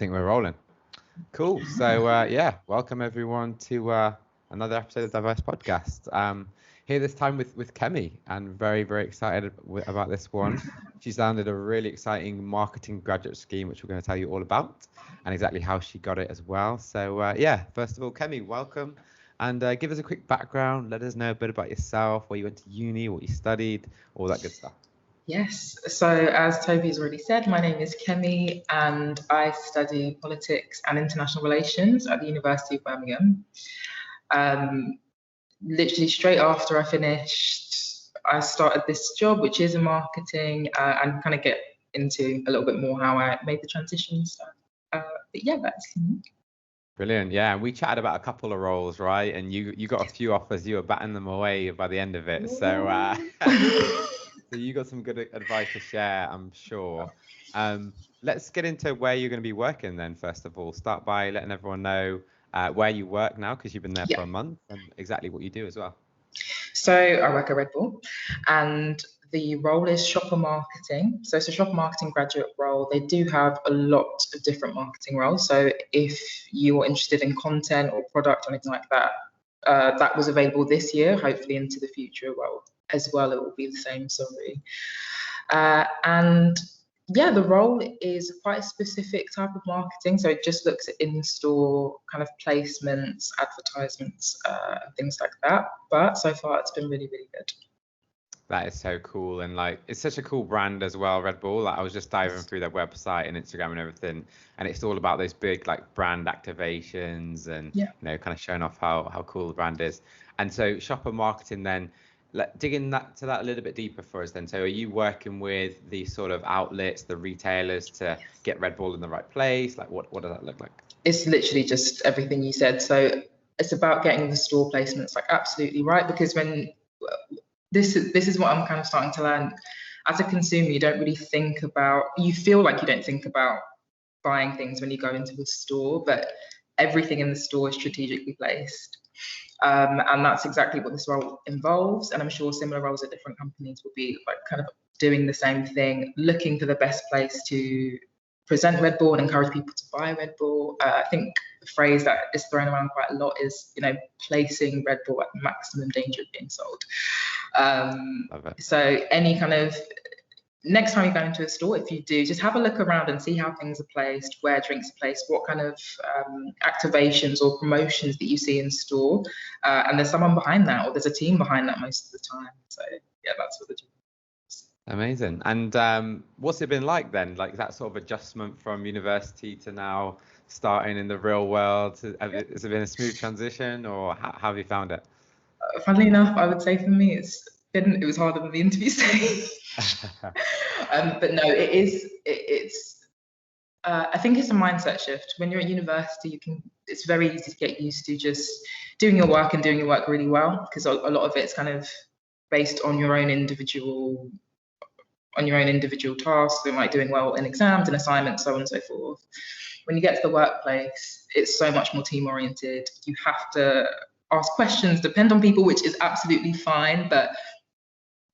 think we're rolling. Cool. So yeah, welcome everyone to another episode of Diverse Podcast. Here this time with Kemi, and very excited about this one. She's landed a really exciting marketing graduate scheme, which we're going to tell you all about, and exactly how she got it as well. So yeah, first of all, Kemi, welcome, and give us a quick background. Let us know a bit about yourself, where you went to uni, what you studied, all that good stuff. Yes, so as Toby's already said, my name is Kemi and I study politics and international relations at the University of Birmingham. Literally straight after I finished, I started this job, which is in marketing, and kind of get into a little bit more how I made the transition. So, but yeah, that's Brilliant. Yeah, and we chatted about a couple of roles, right? And you got a few offers. You were batting them away by the end of it. So so you got some good advice to share, I'm sure. Let's get into where you're going to be working then, first of all. Start by letting everyone know where you work now, because you've been there for a month, and exactly what you do as well. So I work at Red Bull, and the role is shopper marketing. So it's a shopper marketing graduate role. They do have a lot of different marketing roles. So if you are interested in content or product or anything like that, that was available this year. Hopefully into the future, as well, it will be the same. Sorry. And yeah, the role is quite a specific type of marketing. So it just looks at in-store kind of placements, advertisements, things like that. But so far, it's been really good. That is so cool, and like it's such a cool brand as well, Red Bull. Like I was just diving through their website and Instagram and everything, and it's all about those big like brand activations and kind of showing off how cool the brand is. And so shopper marketing then, digging to that a little bit deeper for us then. So are you working with the sort of outlets, the retailers, to get Red Bull in the right place? Like what does that look like? It's literally just everything you said. So it's about getting the store placements like absolutely right, because when this is what I'm kind of starting to learn. As a consumer, you don't really think about, you feel like you don't think about buying things when you go into a store, but everything in the store is strategically placed. And that's exactly what this role involves. And I'm sure similar roles at different companies will be like kind of doing the same thing, looking for the best place to present Red Bull and encourage people to buy Red Bull. I think the phrase that is thrown around quite a lot is, placing Red Bull at maximum danger of being sold. So any kind of, next time you go into a store, if you do, just have a look around and see how things are placed, where drinks are placed, what kind of activations or promotions that you see in store. And there's someone behind that, or there's a team behind that most of the time. So yeah, that's what the job is. Amazing. And what's it been like then? Like that sort of adjustment from university to now starting in the real world? Has it been a smooth transition, or how have you found it? Funnily enough, I would say for me, it was harder than the interview stage. But no, it's I think it's a mindset shift. When you're at university, it's very easy to get used to just doing your work and doing your work really well, because a lot of it's kind of based on your own individual tasks, and like doing well in exams and assignments, so on and so forth. When you get to the workplace, it's so much more team oriented. You have to ask questions, depend on people, which is absolutely fine. But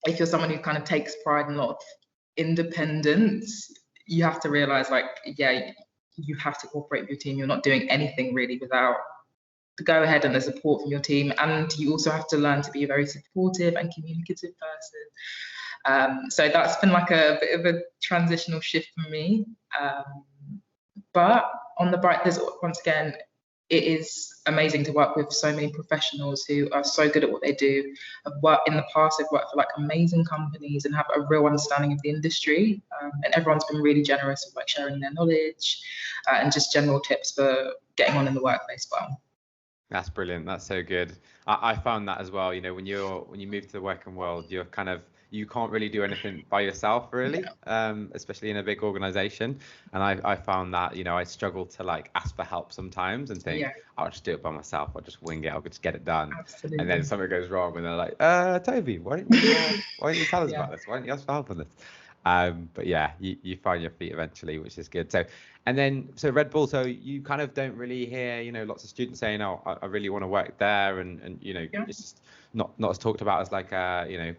if you're someone who kind of takes pride in a lot of independence, you have to realize, you have to cooperate with your team. You're not doing anything really without the go ahead and the support from your team. And you also have to learn to be a very supportive and communicative person. So that's been like a bit of a transitional shift for me. But on the bright, there's once again, it is amazing to work with so many professionals who are so good at what they do. I've worked in the past, I've worked for like amazing companies and have a real understanding of the industry. And everyone's been really generous with like sharing their knowledge and just general tips for getting on in the workplace well. That's brilliant. That's so good. I found that as well. When you move to the working world, you can't really do anything by yourself, really, especially in a big organization. And I found that, I struggle to like ask for help sometimes and think, I'll just do it by myself. I'll just wing it. I'll just get it done. Absolutely. And then something goes wrong and they're like, Toby, why don't you tell us about this? Why don't you ask for help on this? But yeah, you find your feet eventually, which is good. So And then, so Red Bull, so you kind of don't really hear, lots of students saying, oh, I really want to work there. And Yeah. it's just not as talked about as like,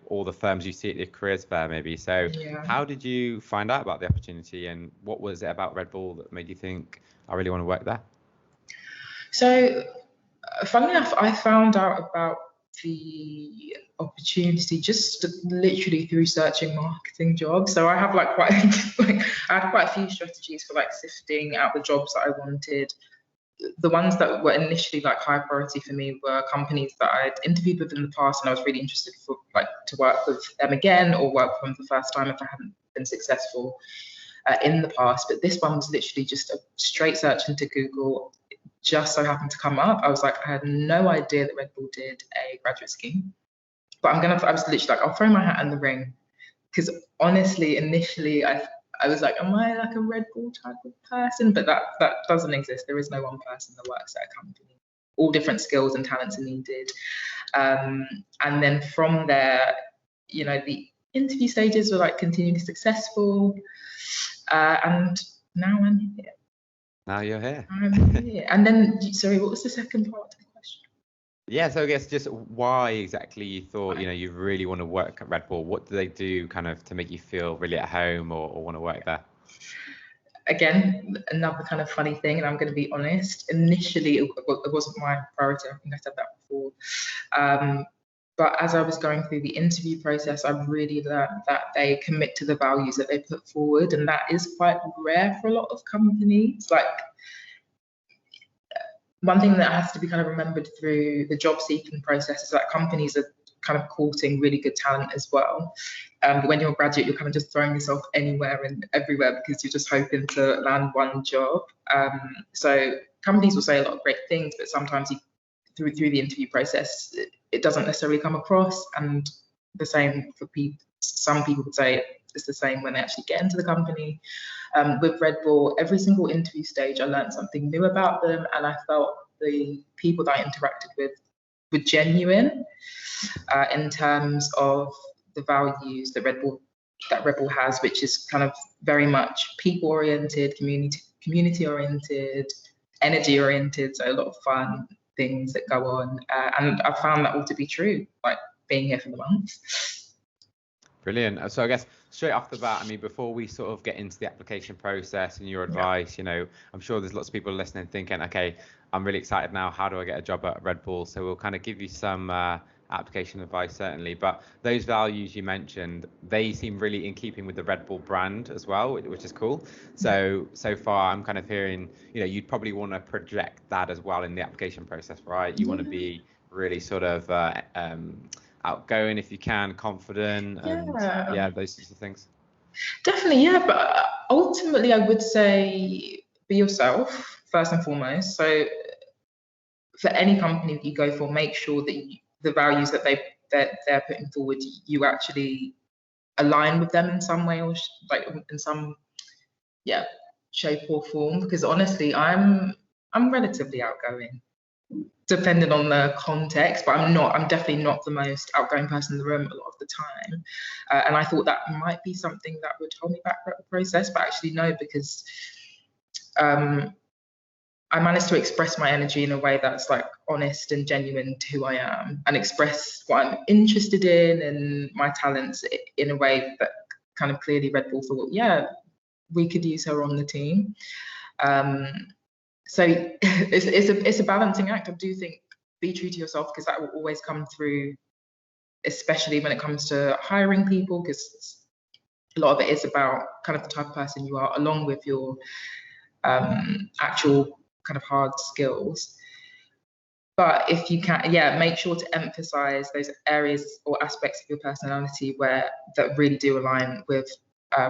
all the firms you see at your careers fair, maybe. So Yeah. how did you find out about the opportunity, and what was it about Red Bull that made you think, I really want to work there? So, funnily enough, I found out about the opportunity just literally through searching marketing jobs. So I have like quite like I had quite a few strategies for like sifting out the jobs that I wanted. The ones that were initially like high priority for me were companies that I'd interviewed with in the past, and I was really interested for like to work with them again or work with them for the first time if I hadn't been successful in the past. But this one was literally just a straight search into Google. It just so happened to come up. I was like, I had no idea that Red Bull did a graduate scheme, but I was literally like, I'll throw my hat in the ring, because honestly, initially I was like, am I like a Red Bull type of person? But that doesn't exist. There is no one person that works at a company. All different skills and talents are needed. And then from there, the interview stages were like continually successful. And now I'm here. Now you're here. I'm here. And then, sorry, what was the second part of the question? Yeah, so I guess just why exactly you thought, you really want to work at Red Bull. What do they do kind of to make you feel really at home or want to work there? Again, another kind of funny thing, and I'm going to be honest, initially it wasn't my priority. I think I said that before. But as I was going through the interview process, I really learned that they commit to the values that they put forward. And that is quite rare for a lot of companies. Like, one thing that has to be kind of remembered through the job seeking process is that companies are kind of courting really good talent as well. But when you're a graduate, you're kind of just throwing yourself anywhere and everywhere because you're just hoping to land one job. So companies will say a lot of great things, but sometimes through the interview process, it doesn't necessarily come across. And the same for people. Some people would say it's the same when they actually get into the company. With Red Bull, every single interview stage, I learned something new about them, and I felt the people that I interacted with were genuine in terms of the values that Red Bull has, which is kind of very much people oriented, community oriented, energy oriented. So a lot of fun things that go on, and I found that all to be true, like being here for the month. Brilliant. So I guess straight off the bat, I mean, before we sort of get into the application process and your advice, I'm sure there's lots of people listening thinking, okay, I'm really excited now. How do I get a job at Red Bull? So we'll kind of give you some application advice, certainly. But those values you mentioned, they seem really in keeping with the Red Bull brand as well, which is cool. So far, I'm kind of hearing, you'd probably want to project that as well in the application process, right? You want to be really sort of outgoing if you can, confident, and those sorts of things. Definitely, yeah. But ultimately, I would say be yourself first and foremost. So for any company that you go for, make sure that the values that they're putting forward, you actually align with them in some way, or like in some shape or form. Because honestly, I'm relatively outgoing, depending on the context, but I'm definitely not the most outgoing person in the room a lot of the time. And I thought that might be something that would hold me back throughout the process, but actually no, because I managed to express my energy in a way that's like honest and genuine to who I am, and express what I'm interested in and my talents in a way that kind of clearly Red Bull thought, yeah, we could use her on the team. So it's a balancing act. I do think be true to yourself, because that will always come through, especially when it comes to hiring people, because a lot of it is about kind of the type of person you are, along with your actual kind of hard skills. But if you can, make sure to emphasize those areas or aspects of your personality that really do align with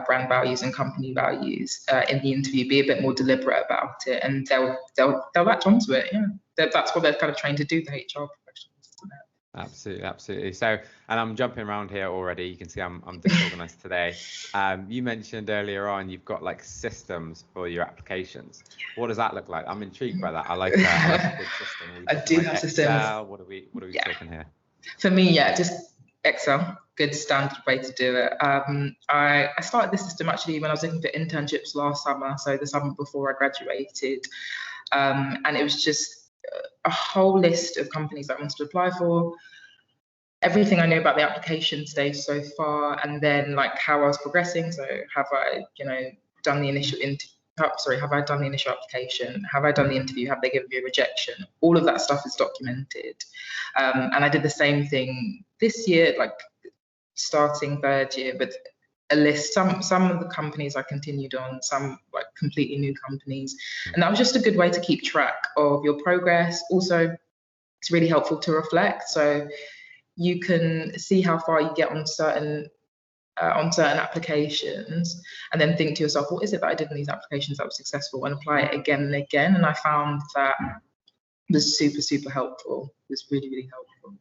brand values and company values in the interview. Be a bit more deliberate about it, and they'll latch onto it. Yeah, that's what they're kind of trained to do, the HR professionals. Absolutely. So, and I'm jumping around here already. You can see I'm disorganized today. You mentioned earlier on you've got like systems for your applications. What does that look like? I'm intrigued by that. I like a good system. I do have systems. What are we talking here? For me, just Excel, good standard way to do it. I started this system actually when I was looking for internships last summer, so the summer before I graduated, and it was just a whole list of companies that I wanted to apply for, everything I knew about the application stage so far, and then like how I was progressing. So have I, done the initial have I done the initial application? Have I done the interview? Have they given me a rejection? All of that stuff is documented. And I did the same thing this year, like starting third year, with a list. Some of the companies I continued on, some like completely new companies. And that was just a good way to keep track of your progress. Also, it's really helpful to reflect. So you can see how far you get on certain applications, and then think to yourself, what is it that I did in these applications that was successful, and apply it again and again. And I found that was super, super helpful. It was really, really helpful.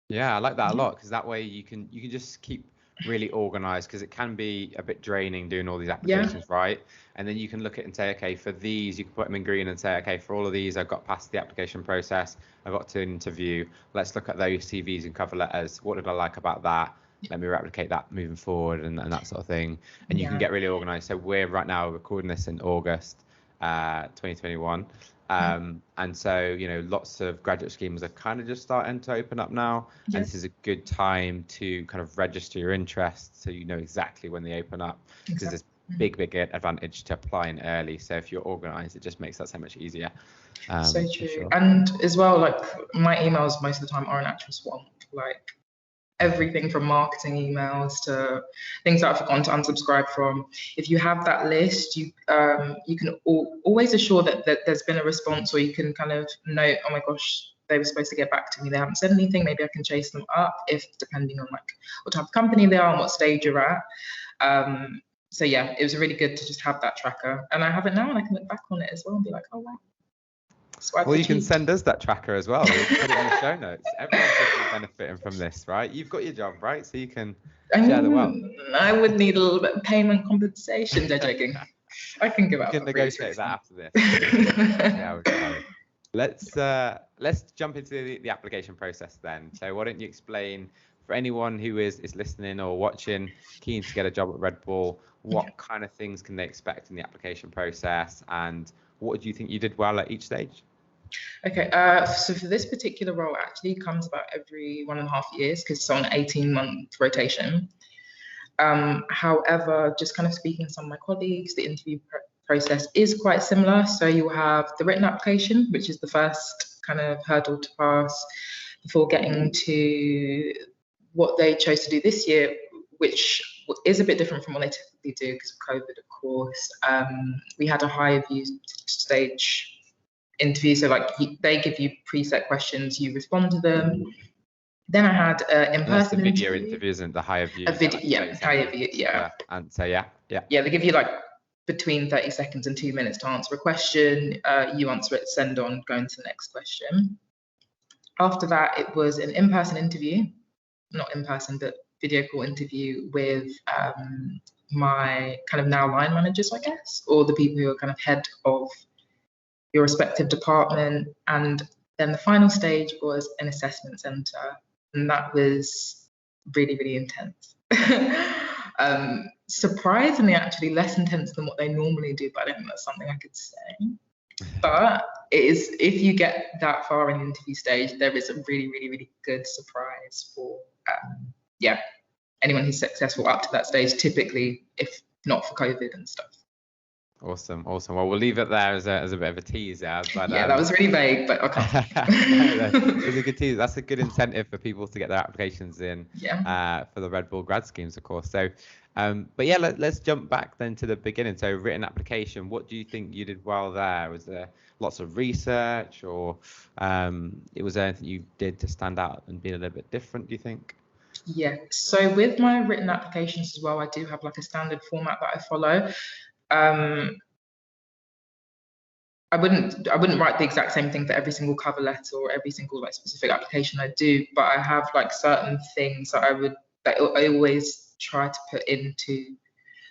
Yeah, I like that a lot, because that way you can just keep really organized, because it can be a bit draining doing all these applications, right? And then you can look at it and say, okay, for these, you can put them in green and say, okay, for all of these, I've got past the application process, I got to an interview. Let's look at those CVs and cover letters. What did I like about that? Let me replicate that moving forward, and that sort of thing. And you can get really organized. So we're right now recording this in August 2021. And so, lots of graduate schemes are kind of just starting to open up now. And this is a good time to kind of register your interest, so you know exactly when they open up, because there's big advantage to applying early. So if you're organized, it just makes that so much easier. So true. Sure. And as well, like my emails most of the time are an actual swamp. Like everything from marketing emails to things that I've forgotten to unsubscribe from. If you have that list, you can always assure that there's been a response, or you can kind of note, oh my gosh, they were supposed to get back to me, they haven't said anything. Maybe I can chase them up, if depending on like what type of company they are and what stage you're at. So yeah, it was really good to just have that tracker, and I have it now, and I can look back on it as well and be like, oh wow. Well, you can send us that tracker as well. We'll put it in the show notes. Everyone's benefiting from this, right? You've got your job, right? So you can share the wealth. I would need a little bit of payment compensation. They're joking. I can give out. You can negotiate that after this. Let's jump into the application process then. So why don't you explain, for anyone who is listening or watching, keen to get a job at Red Bull, what kind of things can they expect in the application process, and what do you think you did well at each stage? Okay, so for this particular role, actually comes about every 1.5 years, because it's on an 18-month rotation. However, just kind of speaking to some of my colleagues, the interview process is quite similar. So you have the written application, which is the first kind of hurdle to pass before getting to what they chose to do this year, which is a bit different from what they typically do because of COVID, of course. We had a higher view stage interview, so like they give you preset questions, you respond to them. Then I had in-person video interview, isn't the higher view? A video, higher view, And so yeah, they give you like between 30 seconds and 2 minutes to answer a question. You answer it, send on, go into the next question. After that, it was an in-person interview, not in-person, but video call interview with my kind of now line managers, I guess, or the people who are kind of head of your respective department. And then the final stage was an assessment center, and that was really, really intense. Surprisingly, actually less intense than what they normally do, but I don't think that's something I could say. But it is, if you get that far in the interview stage, there is a really, really, really good surprise for anyone who's successful up to that stage, typically, if not for COVID and stuff. Awesome. Well, we'll leave it there as a bit of a teaser. But that was really vague, but okay. It's a good teaser. That's a good incentive for people to get their applications in for the Red Bull grad schemes, of course. So, but yeah, let's jump back then to the beginning. So, written application. What do you think you did well there? Was there lots of research, or was there anything you did to stand out and be a little bit different, do you think? Yeah. So with my written applications as well, I do have like a standard format that I follow. I wouldn't write the exact same thing for every single cover letter or every single like specific application I do, but I have like certain things that I always try to put into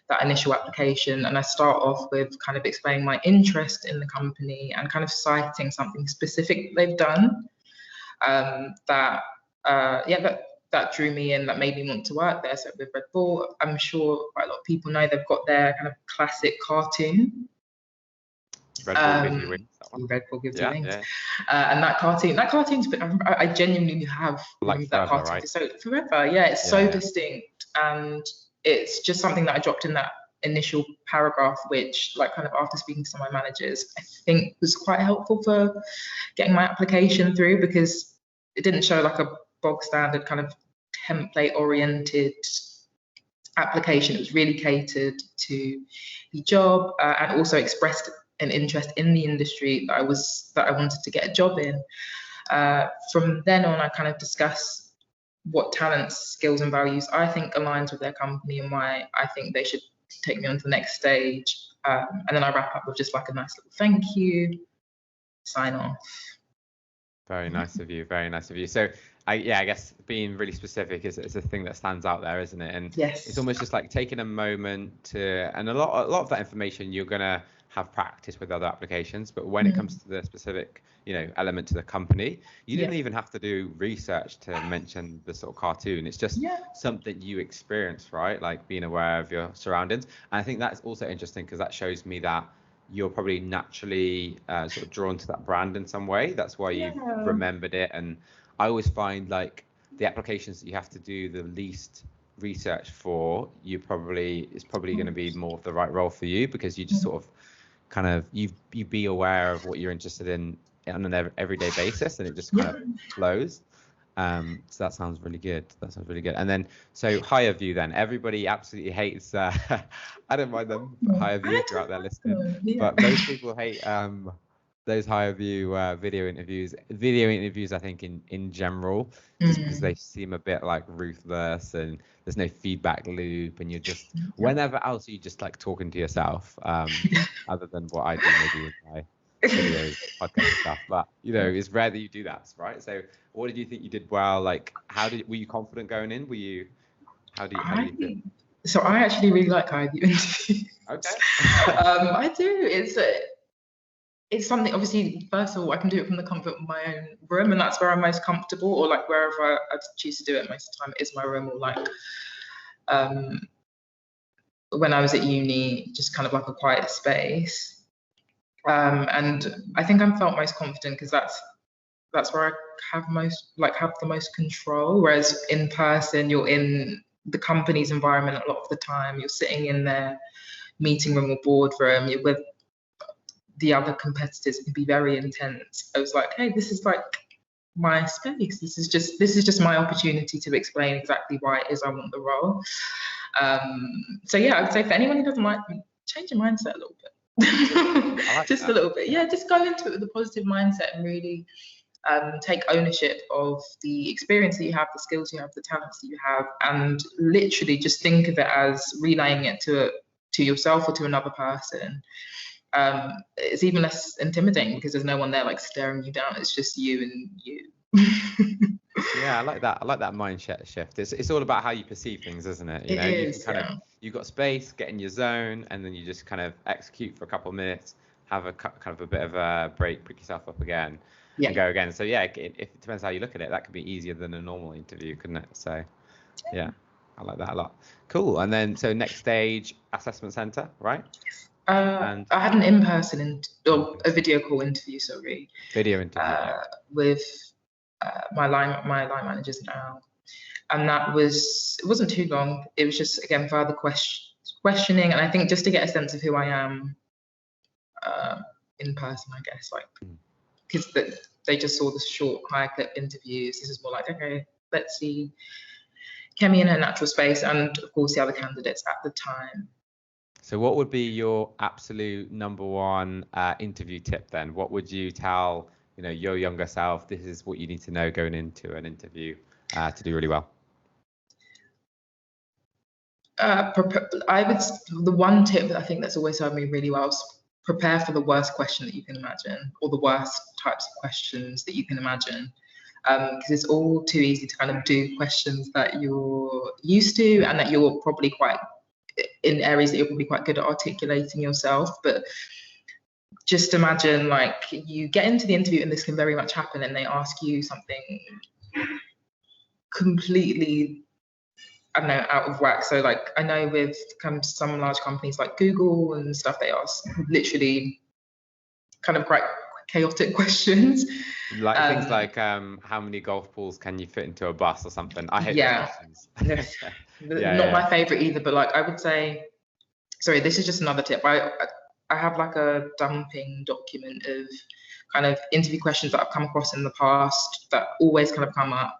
that initial application. And I start off with kind of explaining my interest in the company and kind of citing something specific they've done that that drew me in, that made me want to work there. So with Red Bull, I'm sure quite a lot of people know they've got their kind of classic cartoon. Red Bull gives you wings. That one. Red Bull gives you wings. Yeah. And that cartoon's, I genuinely have Like that forever, cartoon right? so forever. Yeah, it's so distinct, and it's just something that I dropped in that initial paragraph, which, like, kind of after speaking to some of my managers, I think was quite helpful for getting my application through, because it didn't show like a bog standard kind of template oriented application. It was really catered to the job, and also expressed an interest in the industry that I wanted to get a job in. From then on, I kind of discuss what talents, skills, and values I think aligns with their company, and why I think they should take me on to the next stage. And then I wrap up with just like a nice little thank you, sign off. Very nice of you. Very nice of you. So I guess being really specific is a thing that stands out there, isn't it? And yes, it's almost just like taking a moment to, and a lot of that information you're gonna have practice with other applications, but when it comes to the specific, element to the company, you didn't even have to do research to mention the sort of cartoon. It's just something you experience, right? Like being aware of your surroundings. And I think that's also interesting, because that shows me that you're probably naturally sort of drawn to that brand in some way. That's why you've remembered it. And I always find, like, the applications that you have to do the least research for, it's probably going to be more of the right role for you, because you just sort of kind of you be aware of what you're interested in on an everyday basis, and it just kind of flows. So that sounds really good. And then, so higher view, then everybody absolutely hates I don't mind them, but higher view, if you're out there listening, but most people hate those higher view video interviews. I think in general, just because they seem a bit like ruthless, and there's no feedback loop, and you're just whenever else you just like talking to yourself, other than what I do maybe with my videos, podcast stuff. But it's rare that you do that, right? So what did you think you did well? Like, were you confident going in? How do you feel? So I actually really like higher view interviews. Okay. I do. It's something, obviously, first of all, I can do it from the comfort of my own room, and that's where I'm most comfortable, or like wherever I choose to do it most of the time, it is my room, or like when I was at uni, just kind of like a quiet space. And I think I felt most confident because that's where I have the most control. Whereas in person, you're in the company's environment a lot of the time. You're sitting in their meeting room or boardroom. You're with the other competitors. It can be very intense. I was like, hey, this is like my space. This is just my opportunity to explain exactly why it is I want the role. So yeah, I would say for anyone who doesn't like me, change your mindset a little bit. A little bit. Yeah, just go into it with a positive mindset and really take ownership of the experience that you have, the skills you have, the talents that you have, and literally just think of it as relaying it to yourself or to another person. It's even less intimidating because there's no one there like staring you down. It's just you and you. Yeah, I like that. I like that mindset shift. It's all about how you perceive things, isn't it? You can you've got space, get in your zone, and then you just kind of execute for a couple of minutes, have a kind of a bit of a break, pick yourself up again, and go again. So yeah, it depends how you look at it. That could be easier than a normal interview, couldn't it? So yeah, I like that a lot. Cool. And then, so next stage, assessment center, right? I had an in-person a video call interview, sorry. Video interview, with my line managers now, and it wasn't too long. It was just, again, further questioning, and I think just to get a sense of who I am in person, I guess, like, because they just saw the short high clip interviews. This is more like, okay, let's see Kemi in her natural space, and of course the other candidates at the time. So what would be your absolute number one interview tip then? What would you tell your younger self? This is what you need to know going into an interview to do really well. The one tip that I think that's always served me really well is prepare for the worst question that you can imagine, or the worst types of questions that you can imagine. Because it's all too easy to kind of do questions that you're used to and that you're probably in areas that you're probably quite good at articulating yourself. But just imagine, like, you get into the interview, and this can very much happen, and they ask you something completely, I don't know, out of whack. So like I know with some large companies like Google and stuff, they ask literally kind of quite chaotic questions. Like things like how many golf balls can you fit into a bus or something? I hate those Yeah, questions. not my favorite either. But like I would say, sorry, this is just another tip. I have like a dumping document of kind of interview questions that I've come across in the past that always kind of come up,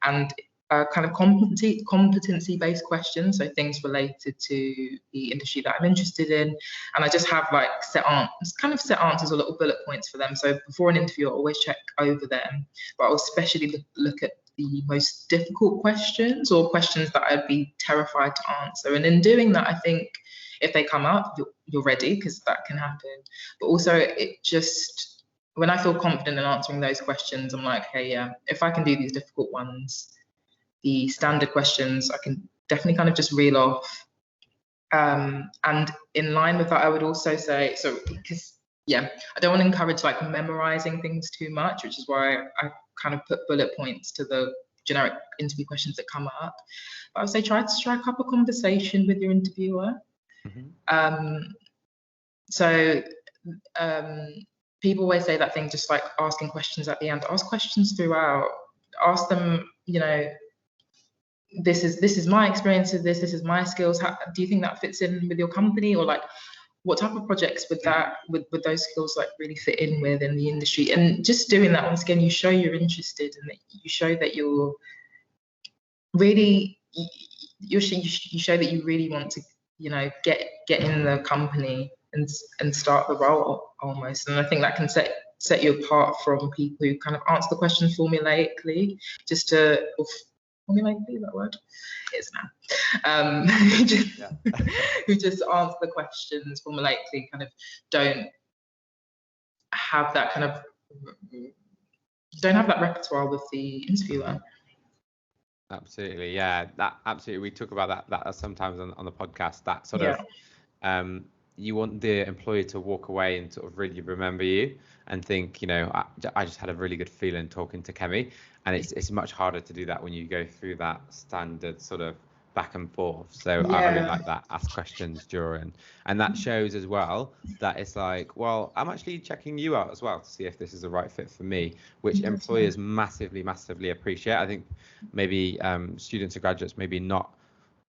and kind of competency based questions, so things related to the industry that I'm interested in. And I just have like set answers or little bullet points for them. So before an interview, I always check over them, but I'll especially look at the most difficult questions or questions that I'd be terrified to answer. And in doing that, I think if they come up, you're ready, because that can happen. But also, it just, when I feel confident in answering those questions, I'm like, hey, yeah, if I can do these difficult ones, the standard questions, I can definitely kind of just reel off. And in line with that, I would also say, so because, yeah, I don't want to encourage like memorizing things too much, which is why I kind of put bullet points to the generic interview questions that come up. But I would say try to strike up a conversation with your interviewer. So people always say that thing, just like asking questions at the end. Ask questions throughout. Ask them, you know, this is my experience of this is my skills. How do you think that fits in with your company? Or like, what type of projects would those skills like really fit in with in the industry? And just doing that, once again, you show you're interested, and that you show that you're really, you show that you really want to, you know, get in the company and start the role almost. And I think that can set you apart from people who kind of answer the questions formulaically, just to formulaically, that word is now. Who just answer the questions formulaically, kind of don't have that repertoire with the interviewer. Absolutely, yeah, that absolutely. We talk about that sometimes on the podcast. That sort of, you want the employee to walk away and sort of really remember you and think, you know, I just had a really good feeling talking to Kemi. And it's much harder to do that when you go through that standard sort of back and forth. So I really like that. Ask questions during, and that shows as well that it's like, well, I'm actually checking you out as well to see if this is the right fit for me, which employers massively appreciate. I think maybe students or graduates maybe not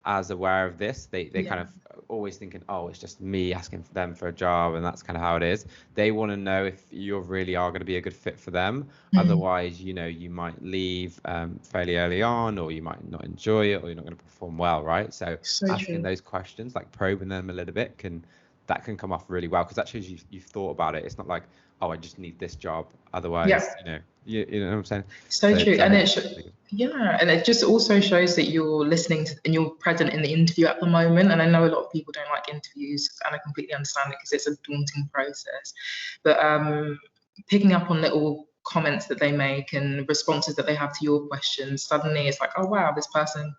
as aware of this. They kind of always thinking, oh, it's just me asking for them for a job, and that's kind of how it is. They want to know if you really are going to be a good fit for them. Otherwise, you know, you might leave fairly early on, or you might not enjoy it, or you're not going to perform well, right? So asking those questions, like probing them a little bit, can come off really well, because that shows you've thought about it. It's not like, oh, I just need this job, otherwise, you know what I'm saying? So true. And and it just also shows that you're listening to and you're present in the interview at the moment. And I know a lot of people don't like interviews, and I completely understand it because it's a daunting process. But picking up on little comments that they make and responses that they have to your questions, suddenly it's like, oh wow, this person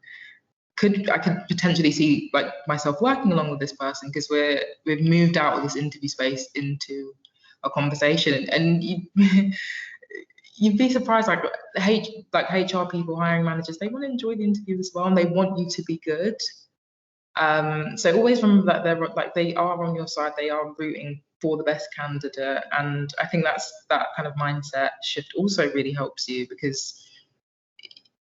I could potentially see like myself working along with this person, because we've moved out of this interview space into a conversation. And you'd be surprised, like HR people, hiring managers, they want to enjoy the interview as well, and they want you to be good. So always remember that they are on your side, they are rooting for the best candidate. And I think that kind of mindset shift also really helps you, because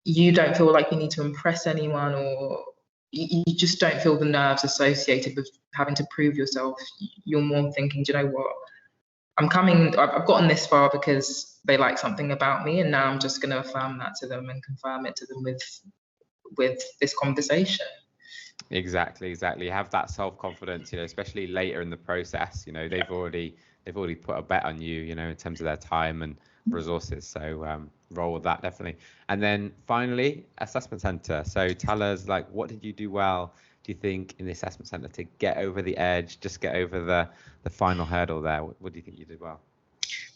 you don't feel like you need to impress anyone, or you just don't feel the nerves associated with having to prove yourself. You're more thinking, do you know what? I've gotten this far because they like something about me, and now I'm just going to affirm that to them and confirm it to them with this conversation. Exactly. Have that self-confidence, you know, especially later in the process. You know, they've already put a bet on you, you know, in terms of their time and resources. So roll with that, definitely. And then finally, assessment center. So tell us, like, what did you do well, do you think, in the assessment center to get over the edge, just get over the final hurdle there? What do you think you did well?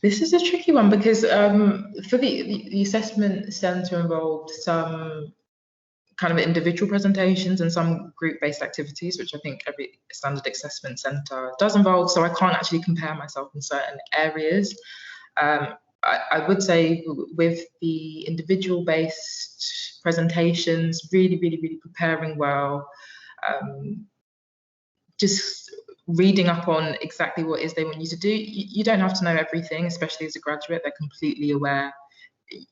This is a tricky one, because for the assessment center involved some kind of individual presentations and some group-based activities, which I think every standard assessment center does involve. So I can't actually compare myself in certain areas. I would say with the individual based presentations, really preparing well, just reading up on exactly what it is they want you to do. You don't have to know everything, especially as a graduate. They're completely aware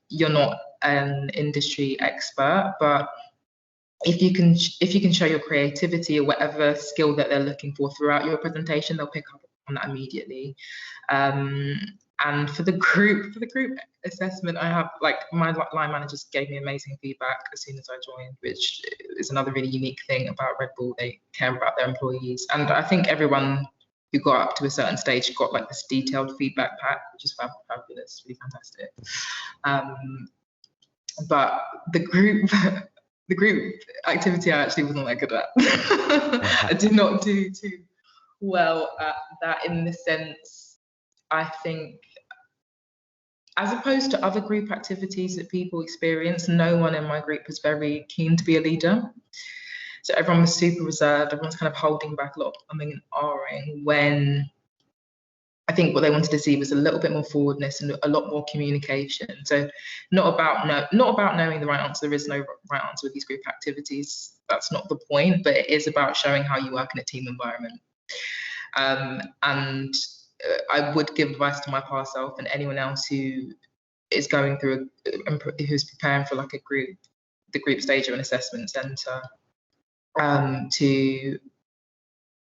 you're not an industry expert, but if you can show your creativity or whatever skill that they're looking for throughout your presentation, they'll pick up on that immediately. And for the group assessment, I have, like, my line managers gave me amazing feedback as soon as I joined, which is another really unique thing about Red Bull. They care about their employees, and I think everyone who got up to a certain stage got like this detailed feedback pack, which is fabulous, really fantastic. But the group activity I actually wasn't that good at. I did not do too well at that, in the sense, I think, as opposed to other group activities that people experience, no one in my group was very keen to be a leader. So everyone was super reserved. Everyone's kind of holding back a lot of umming and ahhing, when I think what they wanted to see was a little bit more forwardness and a lot more communication. So not about knowing the right answer. There is no right answer with these group activities. That's not the point, but it is about showing how you work in a team environment. And I would give advice to my past self and anyone else who is going through who's preparing for like the group stage of an assessment centre, to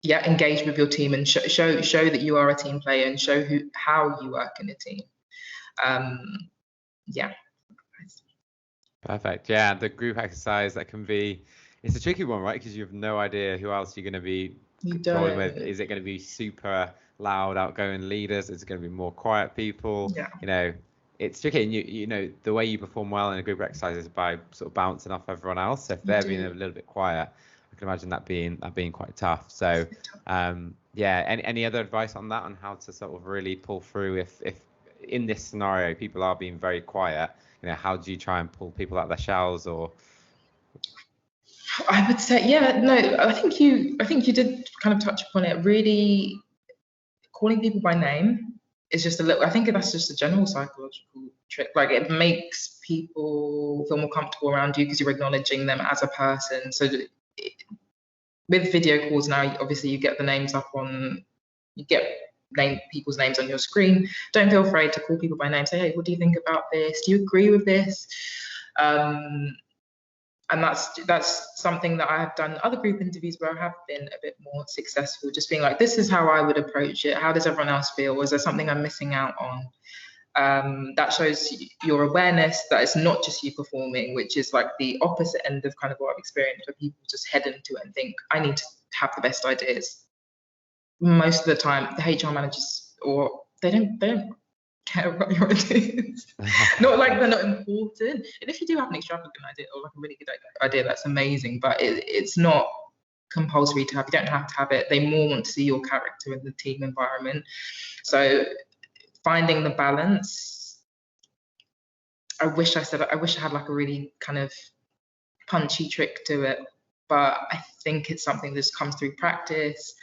engage with your team and show that you are a team player, and show how you work in a team. Perfect. Yeah, the group exercise, it's a tricky one, right? Because you have no idea who else you're going to be rolling with. Is it going to be super loud, outgoing leaders? Is it going to be more quiet people? Yeah. It's tricky, and you know the way you perform well in a group exercise is by sort of bouncing off everyone else. So if they're being a little bit quiet, I can imagine that being quite tough. So any other advice on that, on how to sort of really pull through if in this scenario people are being very quiet? How do you try and pull people out of their shells? Or I would say, I think you did kind of touch upon it. Really, calling people by name is just I think that's just a general psychological trick. Like, it makes people feel more comfortable around you because you're acknowledging them as a person. So with video calls now, obviously you get the names up on, people's names on your screen. Don't feel afraid to call people by name. Say, hey, what do you think about this? Do you agree with this? And that's something that I have done other group interviews where I have been a bit more successful, just being like, this is how I would approach it. How does everyone else feel? Is there something I'm missing out on? That shows your awareness that it's not just you performing, which is like the opposite end of kind of what I've experienced, where people just head into it and think, I need to have the best ideas. Most of the time, the HR managers, or they don't care about your ideas. Not like they're not important. And if you do have an extravagant idea or like a really good idea, that's amazing. But it's not compulsory to have. You don't have to have it. They more want to see your character in the team environment. So finding the balance. I wish I had like a really kind of punchy trick to it, but I think it's something that just comes through practice.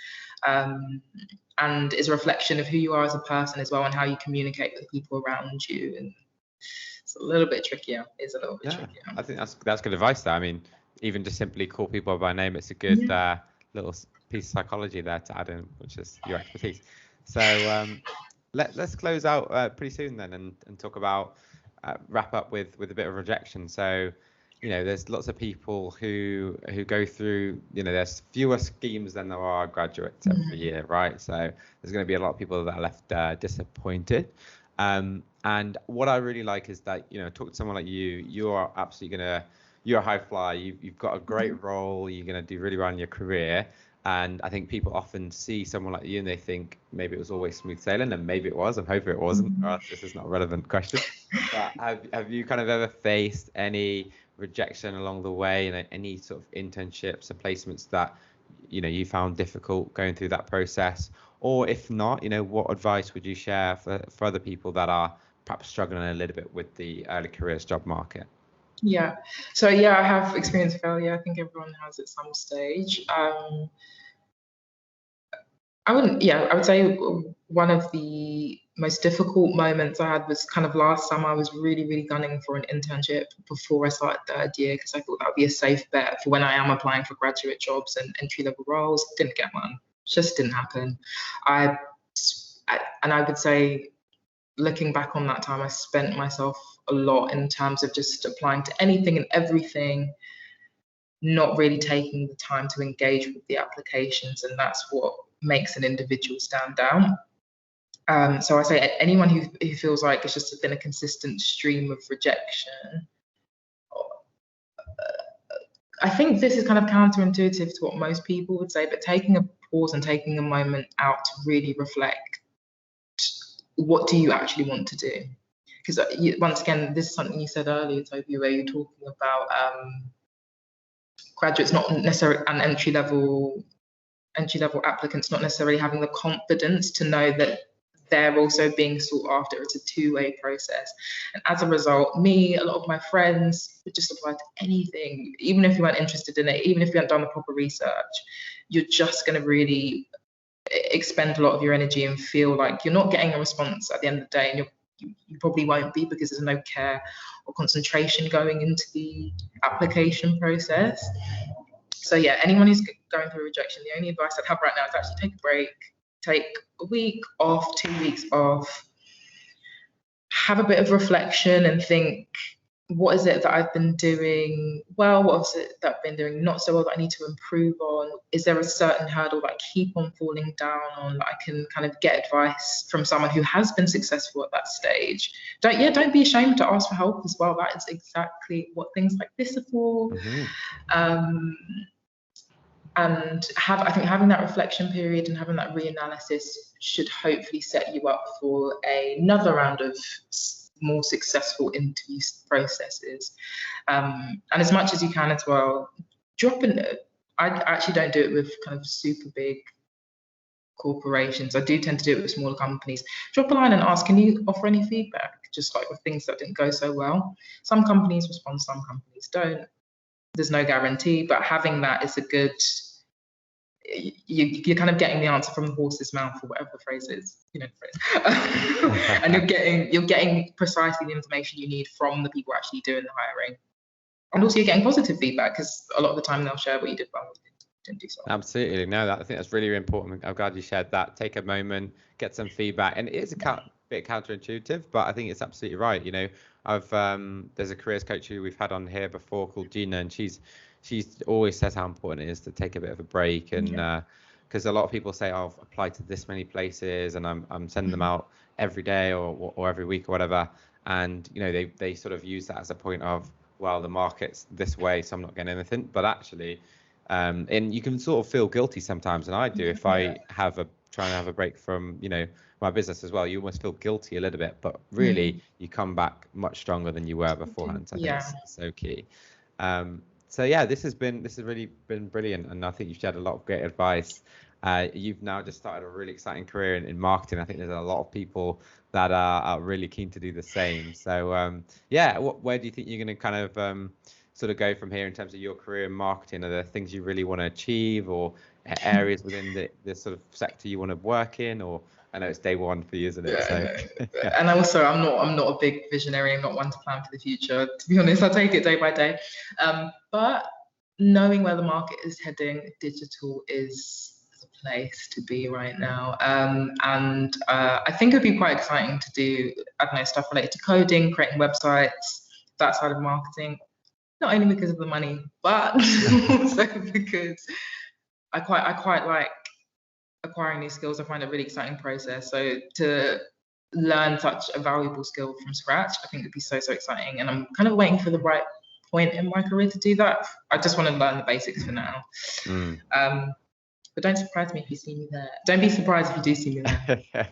And is a reflection of who you are as a person as well, and how you communicate with people around you. And it's a little bit trickier. I think that's good advice there. I mean, even just simply call people by name, it's a good little piece of psychology there to add in, which is your expertise. So let's close out pretty soon then, and talk about wrap up with a bit of rejection. So there's lots of people who go through, there's fewer schemes than there are graduates every year, right? So there's going to be a lot of people that are left disappointed. And what I really like is that, talk to someone like you. You are absolutely you're a high flyer. You've got a great role. You're going to do really well in your career. And I think people often see someone like you and they think maybe it was always smooth sailing, and maybe it was. I'm hoping it wasn't. Or else this is not a relevant question. But have you kind of ever faced any rejection along the way, and any sort of internships or placements that you found difficult going through that process? Or if not, what advice would you share for other people that are perhaps struggling a little bit with the early careers job market? So I have experienced failure. I think everyone has at some stage. I would say one of the most difficult moments I had was kind of last summer. I was really gunning for an internship before I started third year because I thought that would be a safe bet for when I am applying for graduate jobs and entry-level roles. Didn't get one. Just didn't happen. And I would say, looking back on that time, I spent myself a lot in terms of just applying to anything and everything, not really taking the time to engage with the applications, and that's what makes an individual stand out. So I say anyone who feels like it's just been a consistent stream of rejection, I think this is kind of counterintuitive to what most people would say, but taking a pause and taking a moment out to really reflect, what do you actually want to do? Because once again, this is something you said earlier, Toby, where you're talking about graduates not necessarily, and entry level applicants not necessarily having the confidence to know that they're also being sought after. It's a two-way process. And as a result, a lot of my friends would just apply to anything, even if you weren't interested in it, even if you hadn't done the proper research. You're just going to really expend a lot of your energy and feel like you're not getting a response at the end of the day, and you probably won't be, because there's no care or concentration going into the application process. So yeah, anyone who's going through rejection, the only advice I'd have right now is actually take a break, take a week off, 2 weeks off, have a bit of reflection and think, what is it that I've been doing well? What is it that I've been doing not so well that I need to improve on? Is there a certain hurdle that I keep on falling down on, that I can kind of get advice from someone who has been successful at that stage? Don't be ashamed to ask for help as well. That is exactly what things like this are for. And I think having that reflection period and having that reanalysis should hopefully set you up for another round of more successful interview processes. And as much as you can as well, I actually don't do it with kind of super big corporations. I do tend to do it with smaller companies. Drop a line and ask, can you offer any feedback? Just like with things that didn't go so well. Some companies respond, some companies don't. There's no guarantee, but having that is a good, you're kind of getting the answer from the horse's mouth, or whatever the phrase is, you know the phrase. And you're getting precisely the information you need from the people actually doing the hiring. And also you're getting positive feedback, because a lot of the time they'll share what you did well, what you didn't do so well. Absolutely. No, I think that's really important. I'm glad you shared that. Take a moment, get some feedback. And it is a bit counterintuitive, but I think it's absolutely right. You know, there's a careers coach who we've had on here before called Gina, and she's always says how important it is to take a bit of a break, and because a lot of people say, I've applied to this many places and I'm sending them out every day or every week or whatever, and you know they sort of use that as a point of, well, the market's this way, so I'm not getting anything. But actually, and you can sort of feel guilty sometimes, and I do, if I try and have a break from, you know, my business as well. You almost feel guilty a little bit, but really you come back much stronger than you were beforehand. So I think it's so key. So yeah, this has really been brilliant, and I think you've shared a lot of great advice. You've now just started a really exciting career in marketing. I think there's a lot of people that are really keen to do the same. So where do you think you're going to kind of sort of go from here in terms of your career in marketing? Are there things you really want to achieve, or areas within the sort of sector you want to work in? Or I know it's day one for you, isn't it? So. And also, I'm not a big visionary. I'm not one to plan for the future. To be honest, I take it day by day. But knowing where the market is heading, digital is the place to be right now. And I think it'd be quite exciting to do, I don't know, stuff related to coding, creating websites, that side of marketing. Not only because of the money, but also because I quite like acquiring new skills. I find it a really exciting process. So to learn such a valuable skill from scratch, I think it'd be so exciting. And I'm kind of waiting for the right point in my career to do that. I just want to learn the basics for now. But don't surprise me if you see me there. Don't be surprised if you do see me there.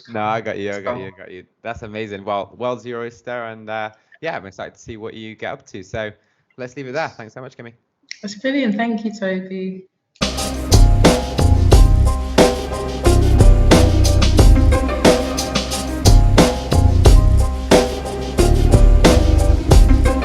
No, I got you. That's amazing. Well, world's your oyster, and I'm excited to see what you get up to. So let's leave it there. Thanks so much, Kemi. That's brilliant. Thank you, Toby.